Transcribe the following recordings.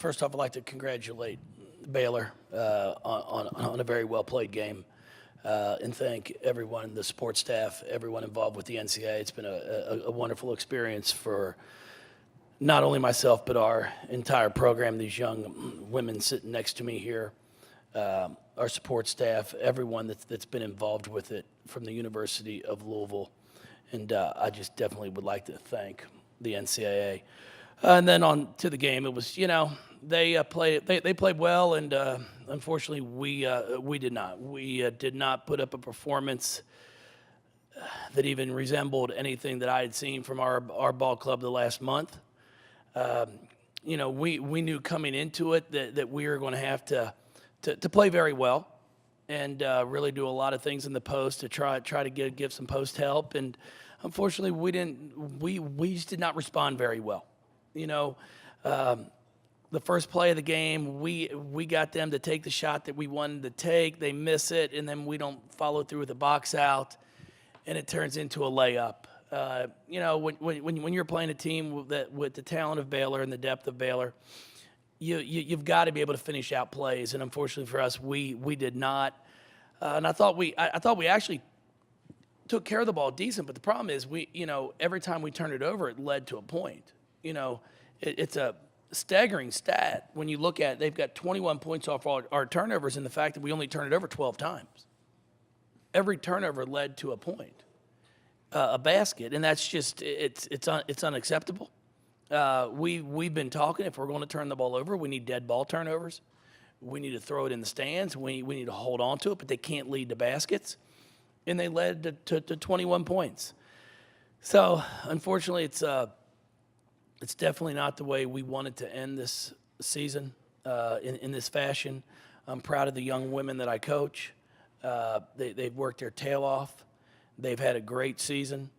first off, I'd like to congratulate Baylor on a very well-played game and thank everyone, the support staff, everyone involved with the NCAA. It's been a wonderful experience for not only myself but our entire program, these young women sitting next to me here, our support staff, everyone that's been involved with it from the University of Louisville. And I just definitely would like to thank the NCAA. And then on to the game, it was, they played well, and unfortunately we did not. We did not put up a performance that even resembled anything that I had seen from our ball club the last month. We knew coming into it that we were going to have to play very well and really do a lot of things in the post to try to give some post help. And unfortunately, we just did not respond very well. The first play of the game, we got them to take the shot that we wanted to take. They miss it, and then we don't follow through with the box out, and it turns into a layup. When you're playing a team with the talent of Baylor and the depth of Baylor, you've got to be able to finish out plays, and unfortunately for us, we did not. And I thought we actually took care of the ball decent, but the problem is every time we turned it over, it led to a point. It's a staggering stat when you look at it. They've got 21 points off our turnovers, and the fact that we only turned it over 12 times. Every turnover led to a point, a basket, and that's just it's unacceptable. We've been talking. If we're going to turn the ball over, we need dead ball turnovers. We need to throw it in the stands. We need to hold on to it, but they can't lead to baskets, and they led to 21 points. So unfortunately, it's definitely not the way we wanted to end this season in this fashion. I'm proud of the young women that I coach. They've worked their tail off. They've had a great season.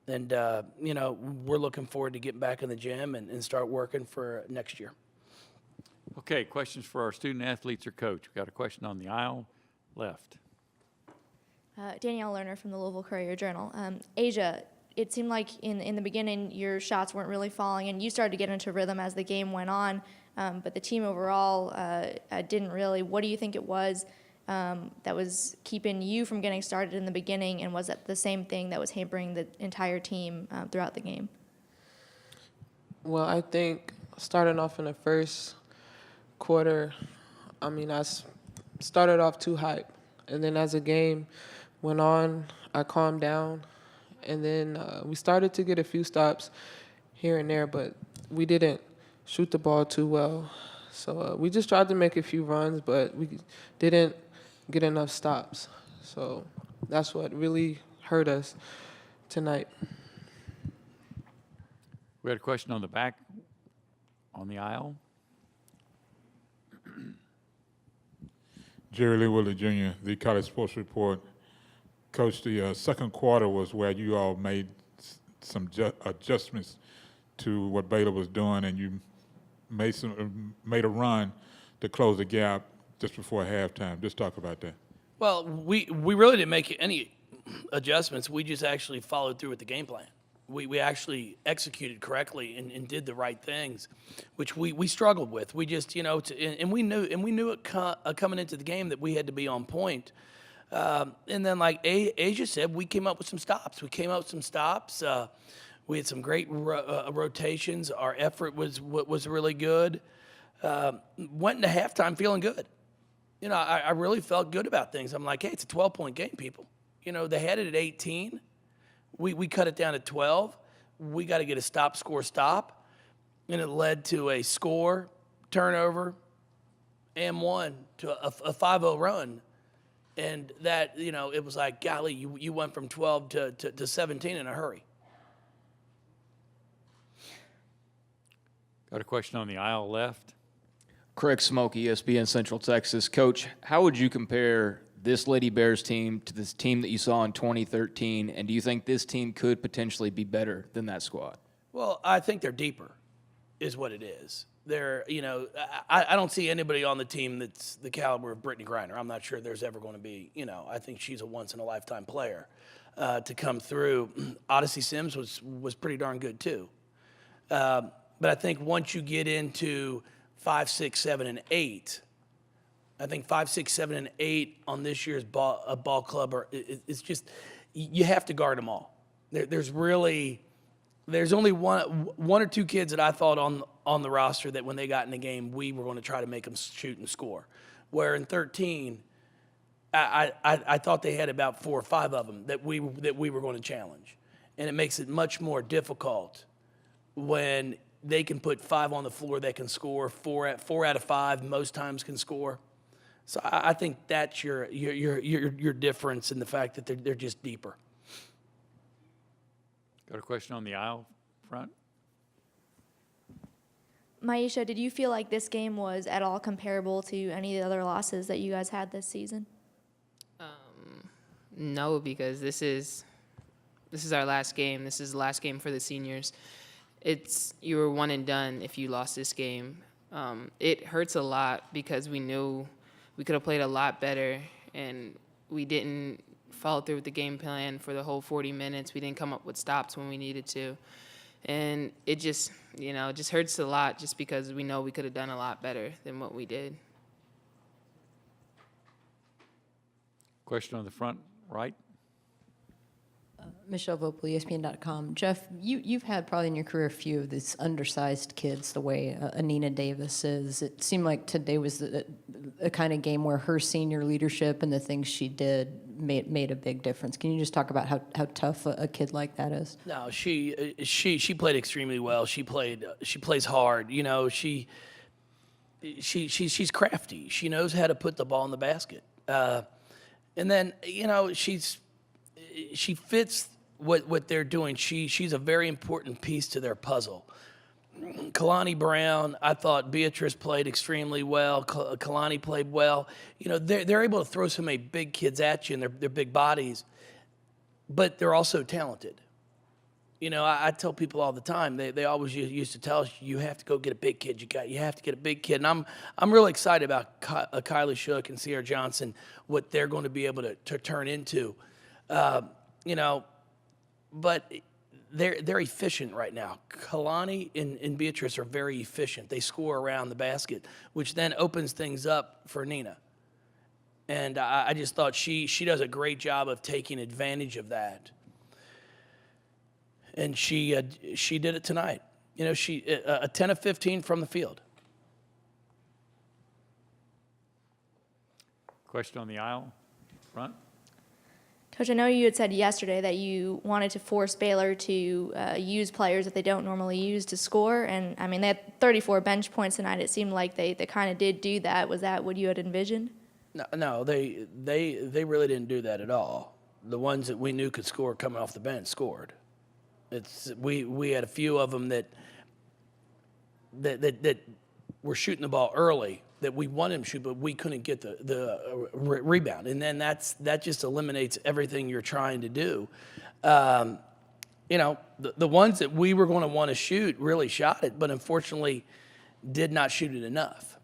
And, we're looking forward to getting back in the gym and start working for next year. Okay, questions for our student athletes or coach. We've got a question on the aisle left. Danielle Lerner from the Louisville Courier-Journal. Asia, it seemed like in the beginning your shots weren't really falling, and you started to get into rhythm as the game went on, but the team overall didn't really. What do you think it was that was keeping you from getting started in the beginning, and was it the same thing that was hampering the entire team throughout the game? Well, I think starting off in the first quarter, I started off too hype, and then as the game went on, I calmed down. And then we started to get a few stops here and there, but we didn't shoot the ball too well. So we just tried to make a few runs, but we didn't get enough stops. So that's what really hurt us tonight. We had a question on the back, on the aisle. Jerry Lee Willie Jr., the College Sports Report. Coach, the second quarter was where you all made some adjustments to what Baylor was doing, and you made a run to close the gap just before halftime. Just talk about that. Well, we really didn't make any adjustments. We just actually followed through with the game plan. We actually executed correctly and did the right things, which we struggled with. We just, and we knew it coming into the game that we had to be on point. And then, like Asia said, we came up with some stops. We had some great rotations. Our effort was really good. Went into halftime feeling good. I really felt good about things. I'm like, hey, it's a 12-point game, people. They had it at 18. We cut it down to 12. We got to get a stop, and it led to a score, turnover, and one to a 5-0 run. And that, it was like, golly, you went from 12 to 17 in a hurry. Got a question on the aisle left. Craig Smoke, ESPN Central Texas. Coach, how would you compare this Lady Bears team to this team that you saw in 2013, and do you think this team could potentially be better than that squad? Well, I think they're deeper is what it is. They're, I don't see anybody on the team that's the caliber of Brittany Griner. I'm not sure there's ever going to be, I think she's a once-in-a-lifetime player to come through. Odyssey Sims was pretty darn good too. But I think once you get into 5, 6, 7, and 8. I think 5, 6, 7, and 8 on this year's ball club it's just you have to guard them all. There's only one or two kids that I thought on the roster that when they got in the game we were going to try to make them shoot and score. Where in 13, I thought they had about 4 or 5 of them that we were going to challenge, and it makes it much more difficult when they can put 5 on the floor that can score. 4 out of 5 most times can score. So I think that's your difference in the fact that they're just deeper. Got a question on the aisle front? Myisha, did you feel like this game was at all comparable to any of the other losses that you guys had this season? No, because this is our last game. This is the last game for the seniors. You were one and done if you lost this game. It hurts a lot because we knew we could have played a lot better, and we didn't follow through with the game plan for the whole 40 minutes. We didn't come up with stops when we needed to. And it just hurts a lot just because we know we could have done a lot better than what we did. Question on the front right? Michelle Vopel, ESPN.com. Jeff, you've had probably in your career a few of these undersized kids the way Anina Davis is. It seemed like today was a kind of game where her senior leadership and the things she did made a big difference. Can you just talk about how tough a kid like that is? No, she played extremely well. She plays hard. You know, she's crafty. She knows how to put the ball in the basket. And then, you know, she fits what they're doing. She's a very important piece to their puzzle. Kalani Brown, I thought Beatrice played extremely well. Kalani played well. You know, they're able to throw so many big kids at you, and they're big bodies, but they're also talented. You know, I tell people all the time, they always used to tell us, you have to go get a big kid. You have to get a big kid. And I'm really excited about Kylie Shook and Sierra Johnson, what they're going to be able to turn into. You know, but they're efficient right now. Kalani and Beatrice are very efficient. They score around the basket, which then opens things up for Nina. And I just thought she does a great job of taking advantage of that. And she did it tonight. You know, she a 10 of 15 from the field. Question on the aisle front? Coach, I know you had said yesterday that you wanted to force Baylor to use players that they don't normally use to score. And, I mean, they had 34 bench points tonight. It seemed like they kind of did do that. Was that what you had envisioned? No, they really didn't do that at all. The ones that we knew could score coming off the bench scored. We had a few of them that were shooting the ball early that we wanted them to shoot, but we couldn't get the rebound. And then that just eliminates everything you're trying to do. You know, the ones that we were going to want to shoot really shot it, but unfortunately did not shoot it enough.